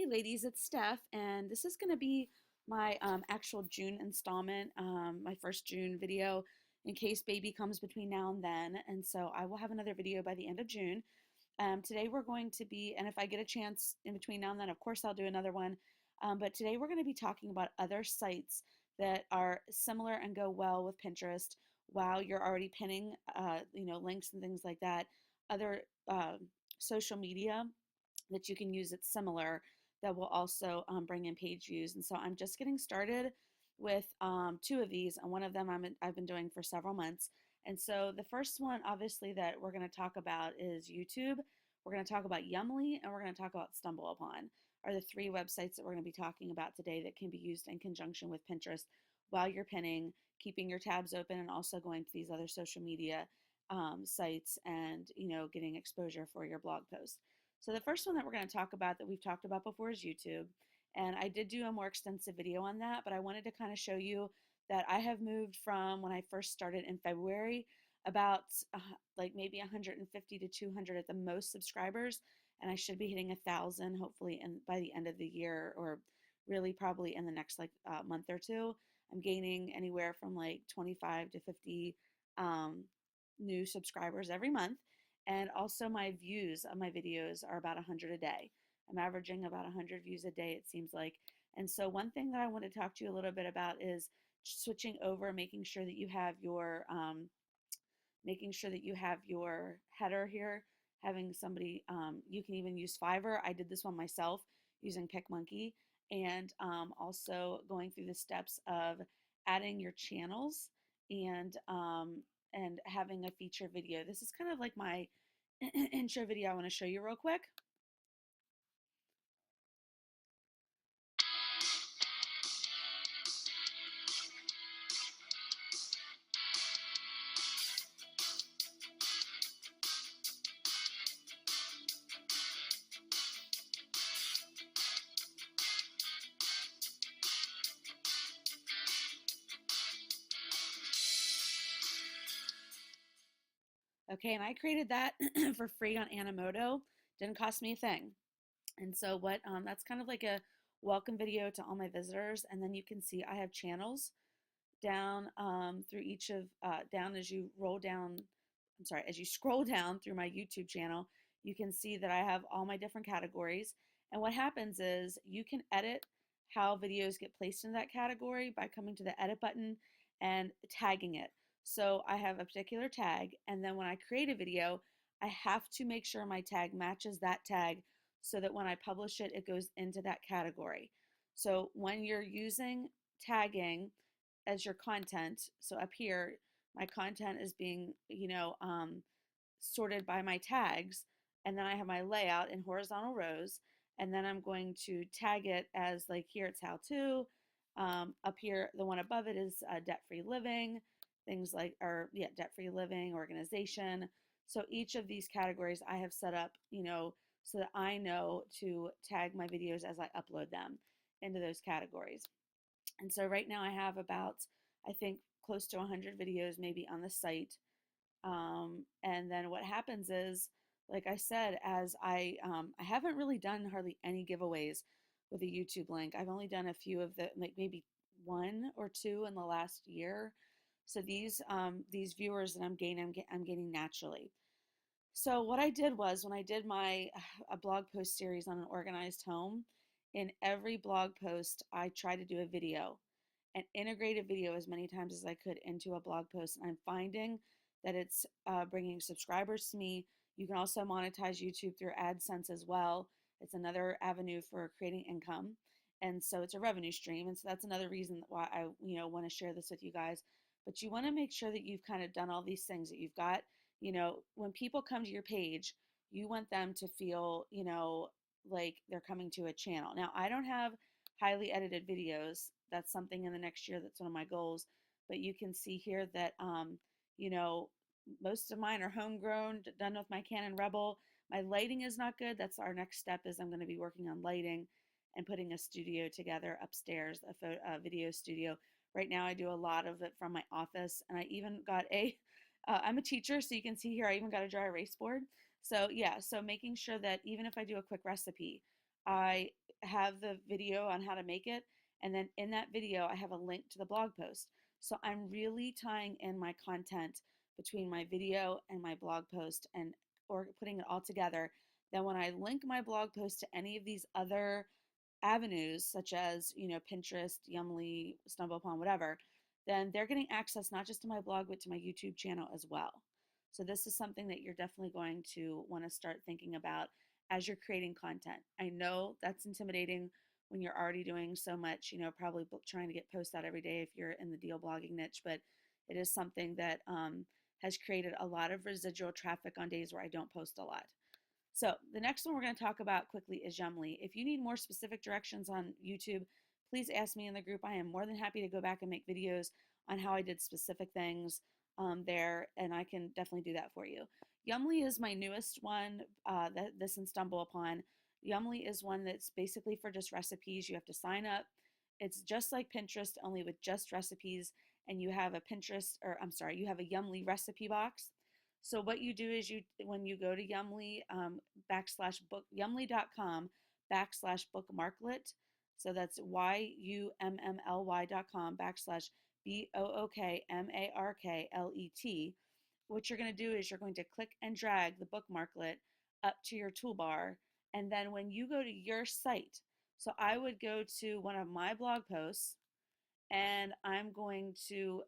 Hey ladies, it's Steph, and this is going to be my actual June installment, my first June video in case baby comes between now and then. And so I will have another video by the end of June. Today we're going to be, and if I get a chance in between now and then, of course I'll do another one. But today we're going to be talking about other sites that are similar and go well with Pinterest while you're already pinning, links and things like that. Other social media that you can use it's similar that will also bring in page views. And so I'm just getting started with two of these, and one of them I've been doing for several months. And so the first one, obviously, that we're going to talk about is YouTube. We're going to talk about Yumly, and we're going to talk about Stumbleupon. Are the three websites that we're going to be talking about today that can be used in conjunction with Pinterest while you're pinning, keeping your tabs open, and also going to these other social media sites and getting exposure for your blog post. So the first one that we're going to talk about that we've talked about before is YouTube. And I did do a more extensive video on that, but I wanted to kind of show you that I have moved from when I first started in February about like maybe 150 to 200 at the most subscribers, and I should be hitting 1,000 hopefully by the end of the year, or really probably in the next month or two. I'm gaining anywhere from like 25 to 50 um, new subscribers every month. And also my views of my videos are about 100 a day. I'm averaging about 100 views a day, it seems like. And so one thing that I want to talk to you a little bit about is switching over, making sure that you have your header here, having somebody, you can even use Fiverr. I did this one myself using PicMonkey, and also going through the steps of adding your channels and having a feature video. This is kind of like my intro video I want to show you real quick. Okay, and I created that for free on Animoto. Didn't cost me a thing. And so that's kind of like a welcome video to all my visitors. And then you can see I have channels down through each of down as you roll down. I'm sorry, as you scroll down through my YouTube channel, you can see that I have all my different categories. And what happens is you can edit how videos get placed in that category by coming to the edit button and tagging it. So I have a particular tag, and then when I create a video, I have to make sure my tag matches that tag so that when I publish it, it goes into that category. So when you're using tagging as your content, so up here, my content is being, sorted by my tags, and then I have my layout in horizontal rows, and then I'm going to tag it as like here it's how to. Up here, the one above it is debt-free living, things like, or yeah, debt-free living, organization. So each of these categories I have set up, so that I know to tag my videos as I upload them into those categories. And so right now I have about, I think, close to 100 videos maybe on the site. And then what happens is, like I said, as I haven't really done hardly any giveaways with a YouTube link. I've only done a few of the, like maybe one or two in the last year. So these viewers that I'm gaining naturally. So what I did was when I did my a blog post series on an organized home, in every blog post I tried to do a video and integrate a video as many times as I could into a blog post. And I'm finding that it's bringing subscribers to me. You can also monetize YouTube through AdSense as well. It's another avenue for creating income. And so it's a revenue stream. And so that's another reason why I, want to share this with you guys. But you want to make sure that you've kind of done all these things, that you've got, when people come to your page, you want them to feel, like they're coming to a channel. Now, I don't have highly edited videos. That's something in the next year that's one of my goals. But you can see here that, you know, most of mine are homegrown, done with my Canon Rebel. My lighting is not good. That's our next step, is I'm going to be working on lighting and putting a studio together upstairs, a video studio. Right now I do a lot of it from my office, and I even got I'm a teacher, so you can see here I even got a dry erase board. So yeah, so making sure that even if I do a quick recipe, I have the video on how to make it, and then in that video, I have a link to the blog post. So I'm really tying in my content between my video and my blog post and or putting it all together. Then when I link my blog post to any of these other avenues, such as, Pinterest, Yumly, Stumbleupon, whatever, then they're getting access not just to my blog, but to my YouTube channel as well. So this is something that you're definitely going to want to start thinking about as you're creating content. I know that's intimidating when you're already doing so much, probably trying to get posts out every day if you're in the deal blogging niche, but it is something that has created a lot of residual traffic on days where I don't post a lot. So the next one we're going to talk about quickly is Yumly. If you need more specific directions on YouTube, please ask me in the group. I am more than happy to go back and make videos on how I did specific things there, and I can definitely do that for you. Yumly is my newest one, this and Stumbleupon. Yumly is one that's basically for just recipes. You have to sign up. It's just like Pinterest, only with just recipes, and you have a you have a Yumly recipe box. So what you do is when you go to Yumly, backslash book, yumly.com backslash bookmarklet. So that's YUMMLY.com backslash BOOKMARKLET. What you're going to do is you're going to click and drag the bookmarklet up to your toolbar. And then when you go to your site, so I would go to one of my blog posts and I'm going to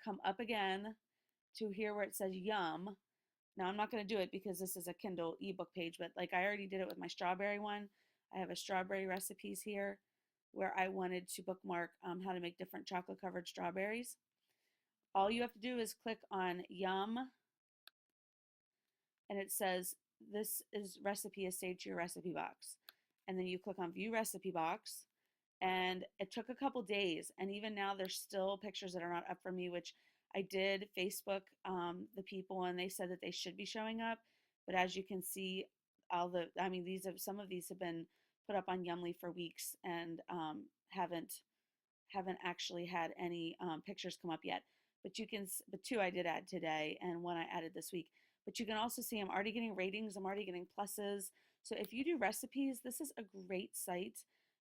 come up again to here where it says Yum. Now I'm not going to do it because this is a Kindle ebook page, but like I already did it with my strawberry one. I have a strawberry recipes here where I wanted to bookmark how to make different chocolate covered strawberries. All you have to do is click on Yum, and it says this is recipe is saved to your recipe box. And then you click on view recipe box, and it took a couple days, and even now there's still pictures that are not up for me, which I did Facebook the people, and they said that they should be showing up. But as you can see, some of these have been put up on Yumly for weeks and haven't actually had any pictures come up yet. But two I did add today, and one I added this week. But you can also see I'm already getting ratings. I'm already getting pluses. So if you do recipes, this is a great site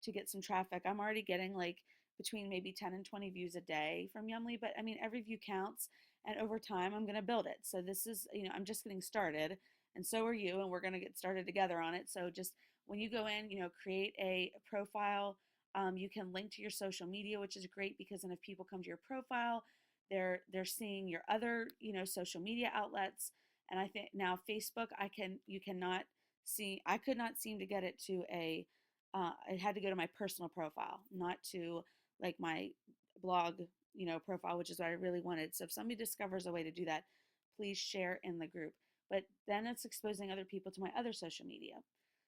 to get some traffic. I'm already getting like between maybe 10 and 20 views a day from Yumly, but I mean, every view counts, and over time I'm going to build it. So this is, I'm just getting started, and so are you, and we're going to get started together on it. So just when you go in, create a profile. You can link to your social media, which is great because then if people come to your profile, they're seeing your other, social media outlets. And I think now Facebook, I could not seem to get it to it had to go to my personal profile, not to like my blog, profile, which is what I really wanted. So if somebody discovers a way to do that, please share in the group. But then it's exposing other people to my other social media.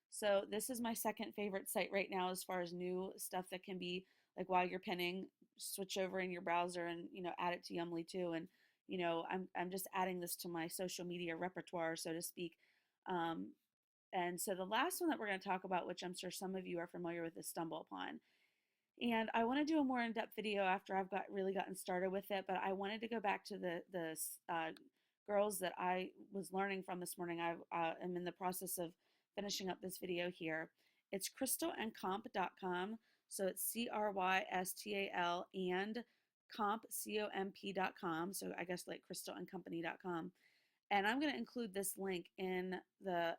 So this is my second favorite site right now as far as new stuff that can be like while you're pinning, switch over in your browser and add it to Yumly too. And I'm just adding this to my social media repertoire, so to speak. Um, and so the last one that we're going to talk about, which I'm sure some of you are familiar with, is Stumbleupon. And I want to do a more in-depth video after I've really gotten started with it, but I wanted to go back to the girls that I was learning from this morning. I am in the process of finishing up this video here. It's crystalandcomp.com. So it's CRYSTAL and comp.com. So I guess like crystalandcompany.com. And I'm going to include this link in the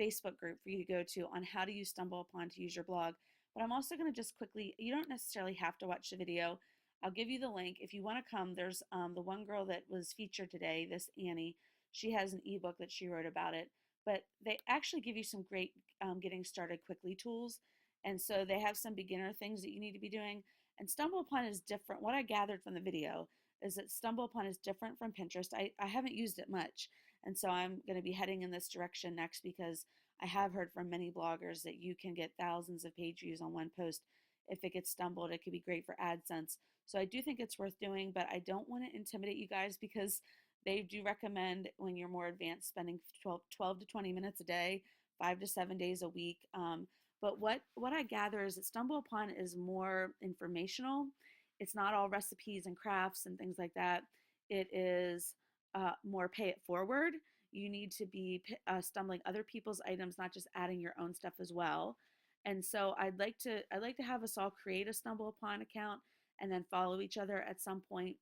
Facebook group for you to go to on how to use Stumbleupon to use your blog. But I'm also going to just quickly, you don't necessarily have to watch the video. I'll give you the link. If you want to come, there's the one girl that was featured today, this Annie. She has an ebook that she wrote about it. But they actually give you some great getting started quickly tools. And so they have some beginner things that you need to be doing. And Stumbleupon is different. What I gathered from the video is that Stumbleupon is different from Pinterest. I haven't used it much. And so I'm going to be heading in this direction next because I have heard from many bloggers that you can get thousands of page views on one post. If it gets stumbled, it could be great for AdSense. So I do think it's worth doing, but I don't want to intimidate you guys because they do recommend when you're more advanced spending 12 to 20 minutes a day, 5 to 7 days a week. But what I gather is that Stumbleupon is more informational. It's not all recipes and crafts and things like that. It is more pay it forward. you need to be stumbling other people's items, not just adding your own stuff as well. And so I'd like to have us all create a Stumbleupon account and then follow each other at some point,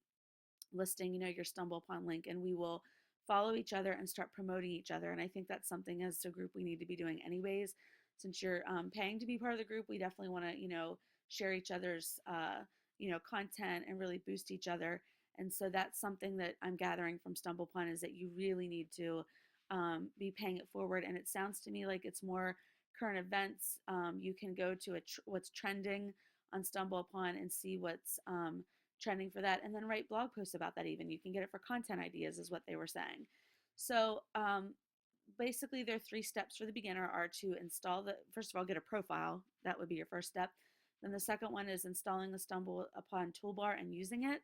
listing, your Stumbleupon link, and we will follow each other and start promoting each other. And I think that's something as a group we need to be doing anyways. Since you're paying to be part of the group, we definitely want to, share each other's, content and really boost each other. And so that's something that I'm gathering from Stumbleupon is that you really need to be paying it forward. And it sounds to me like it's more current events. You can go to what's trending on Stumbleupon and see what's trending for that, and then write blog posts about that. Even you can get it for content ideas, is what they were saying. So basically, their 3 steps for the beginner are to install the first of all, get a profile. That would be your first step. Then the second one is installing the Stumbleupon toolbar and using it,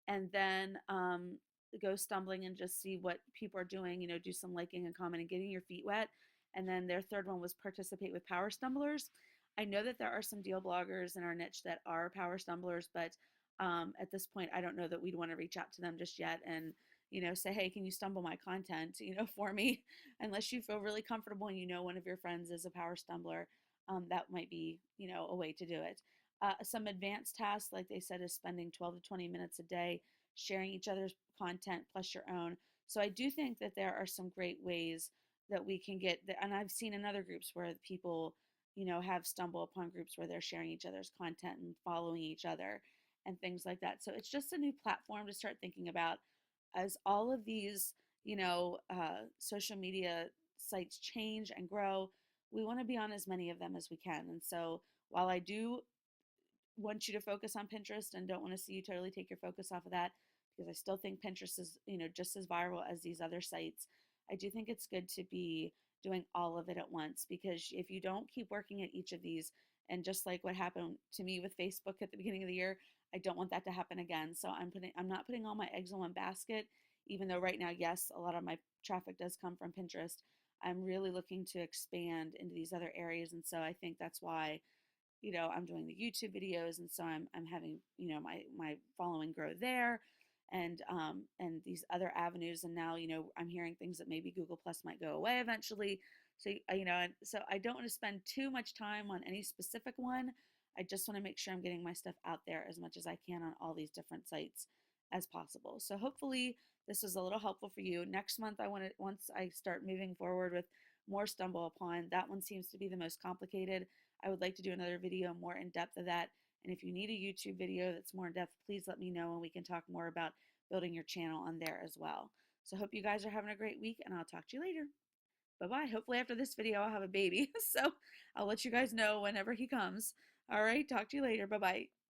and then go stumbling and just see what people are doing. Do some liking and commenting, getting your feet wet. And then their third one was participate with power stumblers. I know that there are some deal bloggers in our niche that are power stumblers, but at this point, I don't know that we'd want to reach out to them just yet and say, hey, can you stumble my content for me? Unless you feel really comfortable and one of your friends is a power stumbler, that might be a way to do it. Some advanced tasks, like they said, is spending 12 to 20 minutes a day sharing each other's content plus your own. So I do think that there are some great ways that we can get there. And I've seen in other groups where people, have stumble upon groups where they're sharing each other's content and following each other and things like that. So it's just a new platform to start thinking about as all of these, social media sites change and grow. We want to be on as many of them as we can. And so while I do want you to focus on Pinterest and don't want to see you totally take your focus off of that, because I still think Pinterest is, just as viral as these other sites, I do think it's good to be doing all of it at once, because if you don't keep working at each of these, and just like what happened to me with Facebook at the beginning of the year, I don't want that to happen again. So I'm not putting all my eggs in one basket, even though right now, yes, a lot of my traffic does come from Pinterest. I'm really looking to expand into these other areas. And so I think that's why I'm doing the YouTube videos, and so I'm having my following grow there, and these other avenues. And now I'm hearing things that maybe Google Plus might go away eventually. So and so I don't want to spend too much time on any specific one. I just want to make sure I'm getting my stuff out there as much as I can on all these different sites as possible. So hopefully this was a little helpful for you. Next month, I want to once I start moving forward with more Stumbleupon. That one seems to be the most complicated. I would like to do another video more in depth of that. And if you need a YouTube video that's more in depth, please let me know and we can talk more about building your channel on there as well. So I hope you guys are having a great week, and I'll talk to you later. Bye-bye. Hopefully after this video, I'll have a baby. So I'll let you guys know whenever he comes. All right. Talk to you later. Bye-bye.